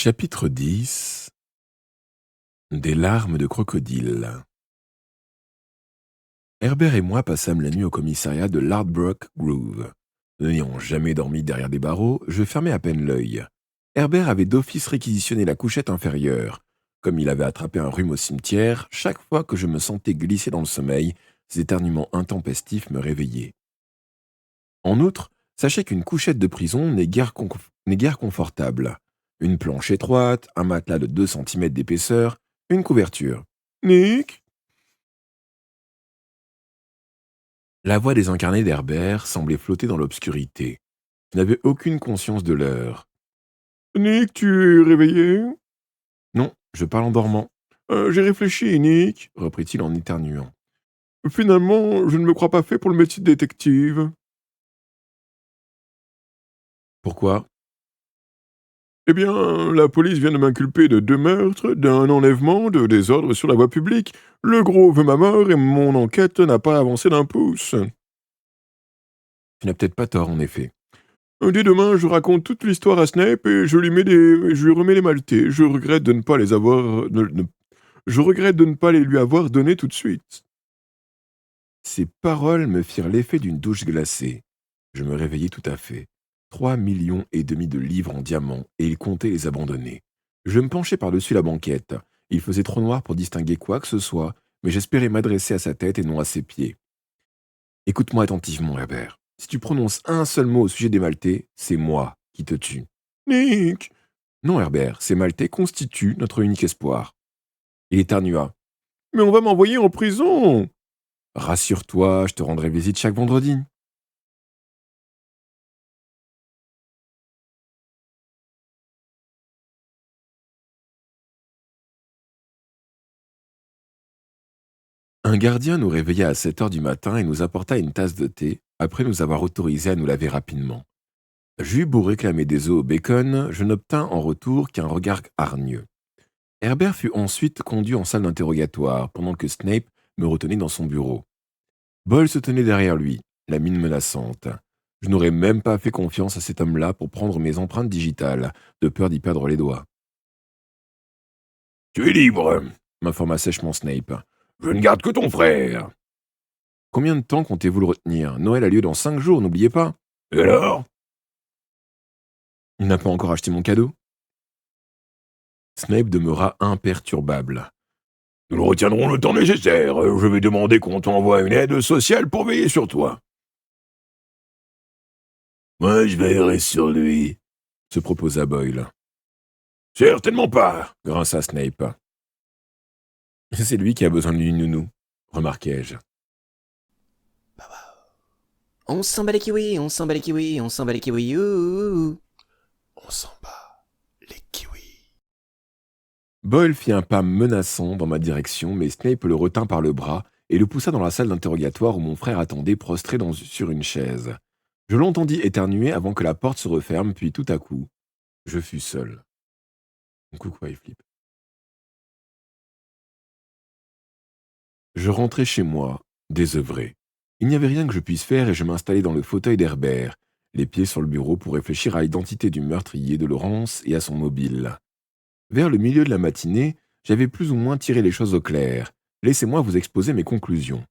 Chapitre 10. Des larmes de crocodile. Herbert et moi passâmes la nuit au commissariat de Lardbroke Grove. N'ayant jamais dormi derrière des barreaux, je fermais à peine l'œil. Herbert avait d'office réquisitionné la couchette inférieure. Comme il avait attrapé un rhume au cimetière, chaque fois que je me sentais glisser dans le sommeil, ces éternuements intempestifs me réveillaient. En outre, sachez qu'une couchette de prison n'est guère confortable. Une planche étroite, un matelas de 2 centimètres d'épaisseur, une couverture. Nick? La voix désincarnée d'Herbert semblait flotter dans l'obscurité. Je n'avais aucune conscience de l'heure. Nick, tu es réveillé? Non, je parle en dormant. J'ai réfléchi, Nick, reprit-il en éternuant. Finalement, je ne me crois pas fait pour le métier de détective. Pourquoi? Eh bien, la police vient de m'inculper de 2 meurtres, d'un enlèvement, de désordre sur la voie publique. Le gros veut ma mort et mon enquête n'a pas avancé d'un pouce. Tu n'as peut-être pas tort, en effet. Dès demain, je raconte toute l'histoire à Snape et je lui remets les maltais. Je regrette de ne pas les avoir... Je regrette de ne pas les lui avoir donnés tout de suite. Ces paroles me firent l'effet d'une douche glacée. Je me réveillai tout à fait. 3,5 millions de livres en diamants, et il comptait les abandonner. Je me penchai par-dessus la banquette. Il faisait trop noir pour distinguer quoi que ce soit, mais j'espérais m'adresser à sa tête et non à ses pieds. Écoute-moi attentivement, Herbert. Si tu prononces un seul mot au sujet des Maltais, c'est moi qui te tue. Nick! Non, Herbert, ces Maltais constituent notre unique espoir. Il éternua. Mais on va m'envoyer en prison! Rassure-toi, je te rendrai visite chaque vendredi. Un gardien nous réveilla à 7 heures du matin et nous apporta une tasse de thé, après nous avoir autorisés à nous laver rapidement. J'eus beau réclamer des œufs au bacon, je n'obtins en retour qu'un regard hargneux. Herbert fut ensuite conduit en salle d'interrogatoire, pendant que Snape me retenait dans son bureau. Boyle se tenait derrière lui, la mine menaçante. Je n'aurais même pas fait confiance à cet homme-là pour prendre mes empreintes digitales, de peur d'y perdre les doigts. Tu es libre, m'informa sèchement Snape. Je ne garde que ton frère. Combien de temps comptez-vous le retenir? Noël a lieu dans 5 jours, n'oubliez pas. Et alors? Il n'a pas encore acheté mon cadeau? Snape demeura imperturbable. Nous le retiendrons le temps nécessaire. Je vais demander qu'on t'envoie une aide sociale pour veiller sur toi. Moi, je veillerai sur lui, se proposa Boyle. Certainement pas, grinça Snape. C'est lui qui a besoin d'une nounou, remarquai-je. On s'en bat les kiwis, on s'en bat les kiwis, on s'en bat les kiwis, ouh. On s'en bat les kiwis. Boyle fit un pas menaçant dans ma direction, mais Snape le retint par le bras et le poussa dans la salle d'interrogatoire où mon frère attendait prostré sur une chaise. Je l'entendis éternuer avant que la porte se referme, puis tout à coup, je fus seul. Coucou, iFlip. Je rentrai chez moi, désœuvré. Il n'y avait rien que je puisse faire et je m'installai dans le fauteuil d'Herbert, les pieds sur le bureau pour réfléchir à l'identité du meurtrier de Laurence et à son mobile. Vers le milieu de la matinée, j'avais plus ou moins tiré les choses au clair. Laissez-moi vous exposer mes conclusions.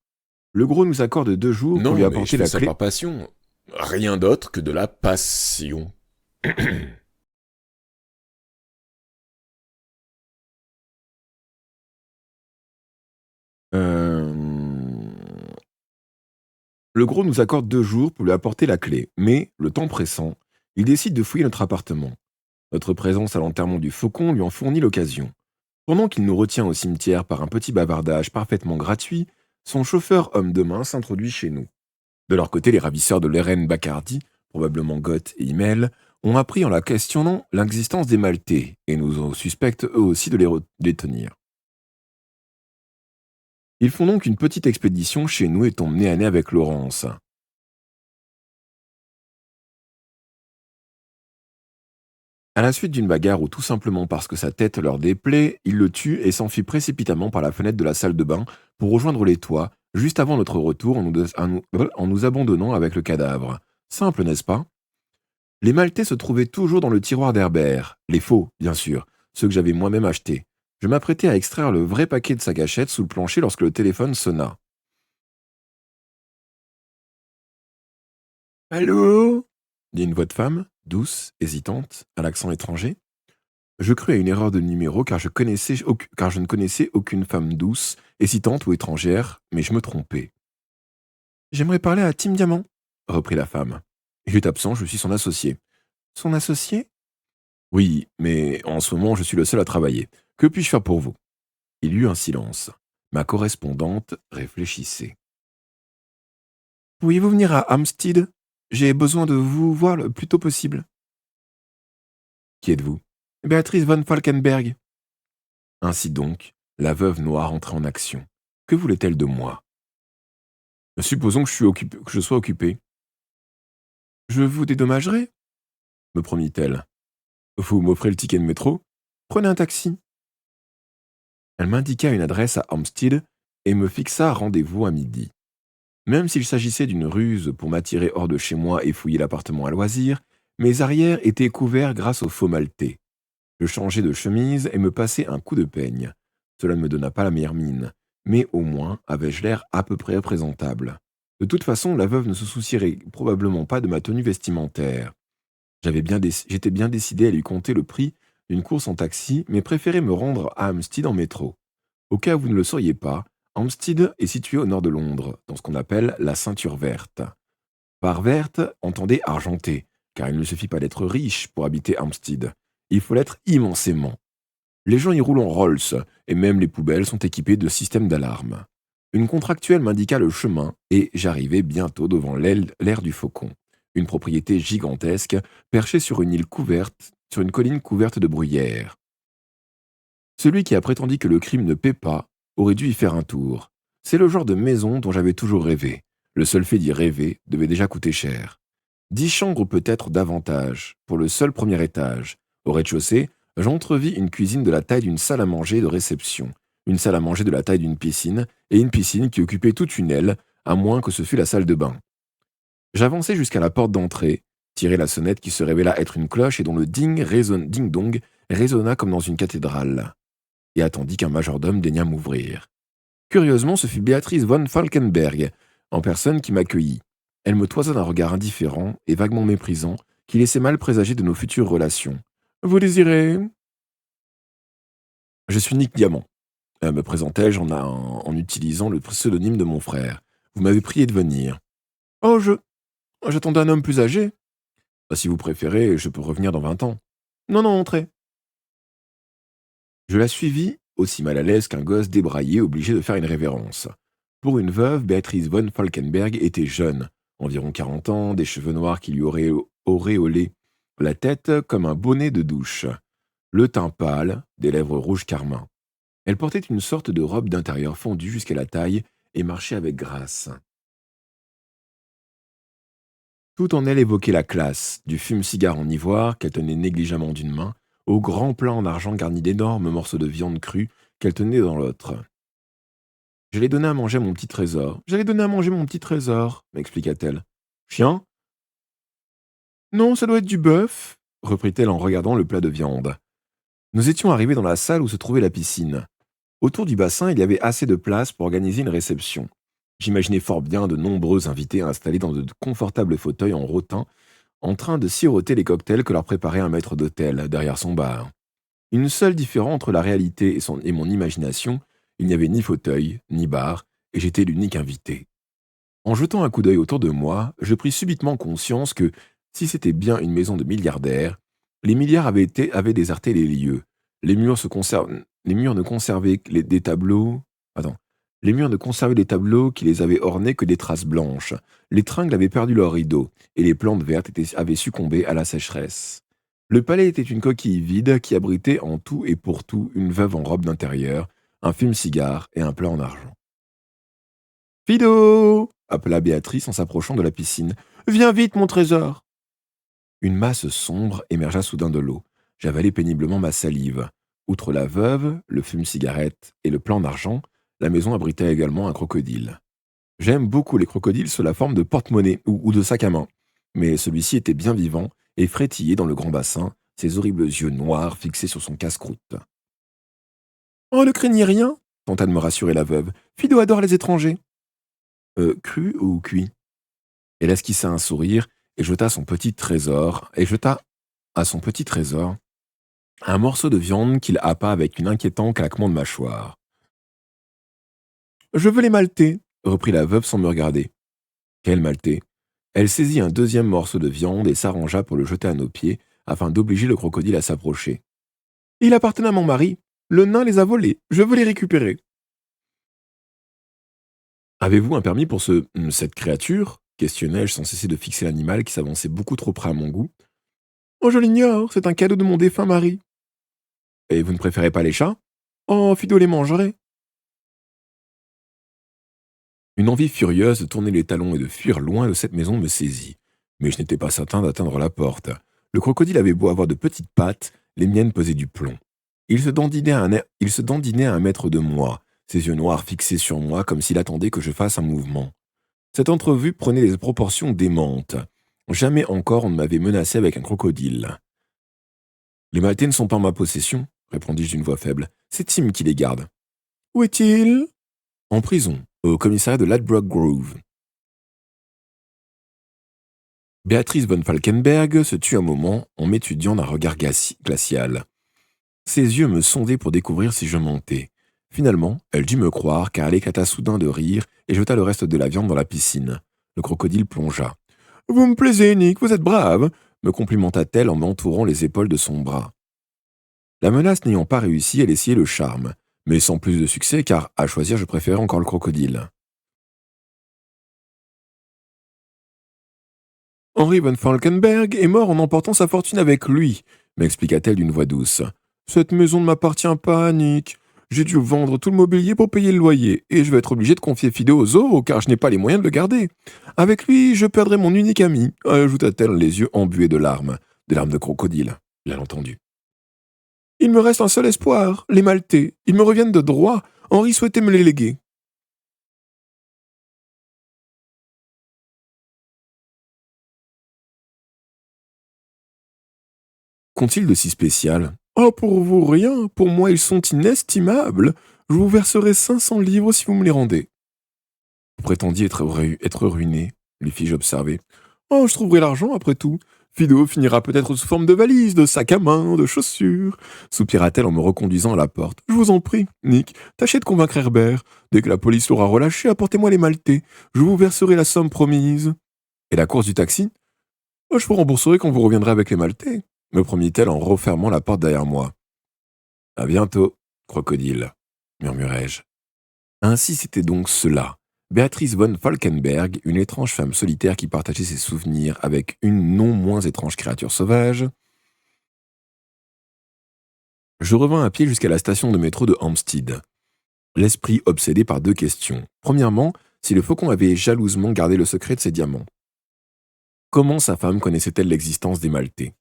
Le gros nous accorde 2 jours pour lui apporter la clé. Par passion. Rien d'autre que de la passion. Le gros nous accorde 2 jours pour lui apporter la clé, mais, le temps pressant, il décide de fouiller notre appartement. Notre présence à l'enterrement du faucon lui en fournit l'occasion. Pendant qu'il nous retient au cimetière par un petit bavardage parfaitement gratuit, son chauffeur homme de main s'introduit chez nous. De leur côté, les ravisseurs de l'Eren Bacardi, probablement Goth et Himmel, ont appris en la questionnant l'existence des Maltais et nous suspectent eux aussi de les tenir. Ils font donc une petite expédition chez nous et tombent nez à nez avec Laurence. À la suite d'une bagarre ou tout simplement parce que sa tête leur déplaît, ils le tuent et s'enfuient précipitamment par la fenêtre de la salle de bain pour rejoindre les toits, juste avant notre retour en nous abandonnant avec le cadavre. Simple, n'est-ce pas? Les Maltais se trouvaient toujours dans le tiroir d'Herbert, les faux, bien sûr, ceux que j'avais moi-même achetés. Je m'apprêtais à extraire le vrai paquet de sa gâchette sous le plancher lorsque le téléphone sonna. Allô dit une voix de femme, douce, hésitante, à l'accent étranger. Je crus à une erreur de numéro car car je ne connaissais aucune femme douce, hésitante ou étrangère, mais je me trompais. J'aimerais parler à Tim Diamant, reprit la femme. Il est absent, je suis son associé. Son associé? Oui, mais en ce moment je suis le seul à travailler. Que puis-je faire pour vous? Il y eut un silence. Ma correspondante réfléchissait. Pourriez-vous venir à Hampstead? J'ai besoin de vous voir le plus tôt possible. Qui êtes-vous? Béatrice von Falkenberg. Ainsi donc, la veuve noire entrait en action. Que voulait-elle de moi? Supposons que je sois occupé. Je vous dédommagerai, me promit-elle. Vous m'offrez le ticket de métro? Prenez un taxi. Elle m'indiqua une adresse à Hampstead et me fixa rendez-vous à midi. Même s'il s'agissait d'une ruse pour m'attirer hors de chez moi et fouiller l'appartement à loisir, mes arrières étaient couverts grâce au faux maltais. Je changeai de chemise et me passai un coup de peigne. Cela ne me donna pas la meilleure mine, mais au moins avais-je l'air à peu près présentable. De toute façon, la veuve ne se soucierait probablement pas de ma tenue vestimentaire. J'étais bien décidé à lui compter le prix d'une course en taxi, mais préférais me rendre à Hampstead en métro. Au cas où vous ne le sauriez pas, Hampstead est situé au nord de Londres, dans ce qu'on appelle la ceinture verte. Par verte, entendez argentée, car il ne suffit pas d'être riche pour habiter Hampstead. Il faut l'être immensément. Les gens y roulent en Rolls, et même les poubelles sont équipées de systèmes d'alarme. Une contractuelle m'indiqua le chemin, et j'arrivai bientôt devant l'aire du Faucon, une propriété gigantesque, perchée sur une colline couverte de bruyères. Celui qui a prétendu que le crime ne paie pas aurait dû y faire un tour. C'est le genre de maison dont j'avais toujours rêvé. Le seul fait d'y rêver devait déjà coûter cher. 10 chambres peut-être davantage, pour le seul premier étage. Au rez-de-chaussée, j'entrevis une cuisine de la taille d'une salle à manger de réception, une salle à manger de la taille d'une piscine, et une piscine qui occupait toute une aile, à moins que ce fût la salle de bain. J'avançai jusqu'à la porte d'entrée, tirai la sonnette qui se révéla être une cloche et dont le ding-dong résonna comme dans une cathédrale, et attendis qu'un majordome daignât m'ouvrir. Curieusement, ce fut Béatrice von Falkenberg, en personne, qui m'accueillit. Elle me toisa d'un regard indifférent et vaguement méprisant, qui laissait mal présager de nos futures relations. « Vous désirez ?»« Je suis Nick Diamant, me présentai-je en utilisant le pseudonyme de mon frère. Vous m'avez prié de venir. »« Oh, j'attendais un homme plus âgé. »« Si vous préférez, je peux revenir dans 20 ans. »« Non, entrez. » Je la suivis, aussi mal à l'aise qu'un gosse débraillé obligé de faire une révérence. Pour une veuve, Béatrice von Falkenberg était jeune, environ 40 ans, des cheveux noirs qui lui auréolaient la tête comme un bonnet de douche, le teint pâle, des lèvres rouges carmin. Elle portait une sorte de robe d'intérieur fondue jusqu'à la taille et marchait avec grâce. Tout en elle évoquait la classe, du fume-cigare en ivoire qu'elle tenait négligemment d'une main, au grand plat en argent garni d'énormes morceaux de viande crue qu'elle tenait dans l'autre. « J'allais donner à manger mon petit trésor, m'expliqua-t-elle. Chien? Non, ça doit être du bœuf, reprit-elle en regardant le plat de viande. Nous étions arrivés dans la salle où se trouvait la piscine. Autour du bassin, il y avait assez de place pour organiser une réception. J'imaginais fort bien de nombreux invités installés dans de confortables fauteuils en rotin, en train de siroter les cocktails que leur préparait un maître d'hôtel derrière son bar. Une seule différence entre la réalité et mon imagination, il n'y avait ni fauteuil, ni bar, et j'étais l'unique invité. En jetant un coup d'œil autour de moi, je pris subitement conscience que, si c'était bien une maison de milliardaires, les milliards avaient déserté les lieux. Les murs ne conservaient des tableaux... Les murs ne conservaient des tableaux qui les avaient ornés que des traces blanches. Les tringles avaient perdu leurs rideaux, et les plantes vertes avaient succombé à la sécheresse. Le palais était une coquille vide qui abritait en tout et pour tout une veuve en robe d'intérieur, un fume-cigare et un plat en argent. « Fido !» appela Béatrice en s'approchant de la piscine. « Viens vite, mon trésor !» Une masse sombre émergea soudain de l'eau. J'avalai péniblement ma salive. Outre la veuve, le fume-cigarette et le plat en argent, la maison abritait également un crocodile. J'aime beaucoup les crocodiles sous la forme de porte-monnaie ou de sac à main, mais celui-ci était bien vivant et frétillait dans le grand bassin, ses horribles yeux noirs fixés sur son casse-croûte. « Oh, ne craignez rien !» tenta de me rassurer la veuve. « Fido adore les étrangers. » Cru ou cuit ?» Elle esquissa un sourire et jeta à son petit trésor un morceau de viande qu'il happa avec un inquiétant claquement de mâchoire. « Je veux les maltais !» reprit la veuve sans me regarder. « Quel maltais ?» Elle saisit un deuxième morceau de viande et s'arrangea pour le jeter à nos pieds afin d'obliger le crocodile à s'approcher. « Il appartenait à mon mari. Le nain les a volés. Je veux les récupérer. »« Avez-vous un permis pour cette créature ?» questionnai-je sans cesser de fixer l'animal qui s'avançait beaucoup trop près à mon goût. « Oh, je l'ignore, c'est un cadeau de mon défunt mari. »« Et vous ne préférez pas les chats ?»« Oh, Fido les mangerait. » Une envie furieuse de tourner les talons et de fuir loin de cette maison me saisit. Mais je n'étais pas certain d'atteindre la porte. Le crocodile avait beau avoir de petites pattes, les miennes pesaient du plomb. Il se dandinait à 1 mètre de moi, ses yeux noirs fixés sur moi comme s'il attendait que je fasse un mouvement. Cette entrevue prenait des proportions démentes. Jamais encore on ne m'avait menacé avec un crocodile. « Les maltais ne sont pas en ma possession, » répondis-je d'une voix faible. « C'est Tim qui les garde. »« Où est-il ?»« En prison, au commissariat de Ladbroke Grove. » Béatrice von Falkenberg se tut un moment en m'étudiant d'un regard glacial. Ses yeux me sondaient pour découvrir si je mentais. Finalement, elle dut me croire car elle éclata soudain de rire et jeta le reste de la viande dans la piscine. Le crocodile plongea. « Vous me plaisez, Nick, vous êtes brave !» me complimenta-t-elle en m'entourant les épaules de son bras. La menace n'ayant pas réussi, elle essayait le charme, mais sans plus de succès car, à choisir, je préférais encore le crocodile. Henry von Falkenberg est mort en emportant sa fortune avec lui, m'expliqua-t-elle d'une voix douce. Cette maison ne m'appartient pas, Nick. J'ai dû vendre tout le mobilier pour payer le loyer, et je vais être obligé de confier Fido au zoo, car je n'ai pas les moyens de le garder. Avec lui, je perdrai mon unique ami, ajouta-t-elle les yeux embués de larmes, des larmes de crocodile, bien entendu. Il me reste un seul espoir, les maltais. Ils me reviennent de droit. Henri souhaitait me les léguer. Qu'ont-ils de si spécial ? Oh, pour vous, rien. Pour moi, ils sont inestimables. Je vous verserai 500 livres si vous me les rendez. Vous prétendiez être ruiné, lui fis-je observer. Oh, je trouverai l'argent après tout. Fido finira peut-être sous forme de valise, de sac à main, de chaussures, soupira-t-elle en me reconduisant à la porte. Je vous en prie, Nick, tâchez de convaincre Herbert. Dès que la police l'aura relâché, apportez-moi les maltais. Je vous verserai la somme promise. Et la course du taxi ? Oh, je vous rembourserai quand vous reviendrez avec les maltais, me promit-elle en refermant la porte derrière moi. À bientôt, crocodile, murmurai-je. Ainsi c'était donc cela. Béatrice von Falkenberg, une étrange femme solitaire qui partageait ses souvenirs avec une non moins étrange créature sauvage. Je revins à pied jusqu'à la station de métro de Hampstead, l'esprit obsédé par 2 questions. Premièrement, si le faucon avait jalousement gardé le secret de ses diamants. Comment sa femme connaissait-elle l'existence des maltais ?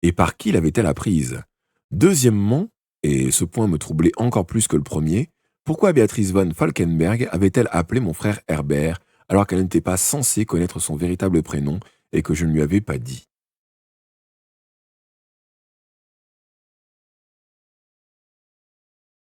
Et par qui l'avait-elle apprise ? Deuxièmement, et ce point me troublait encore plus que le premier, pourquoi Béatrice von Falkenberg avait-elle appelé mon frère Herbert alors qu'elle n'était pas censée connaître son véritable prénom et que je ne lui avais pas dit ?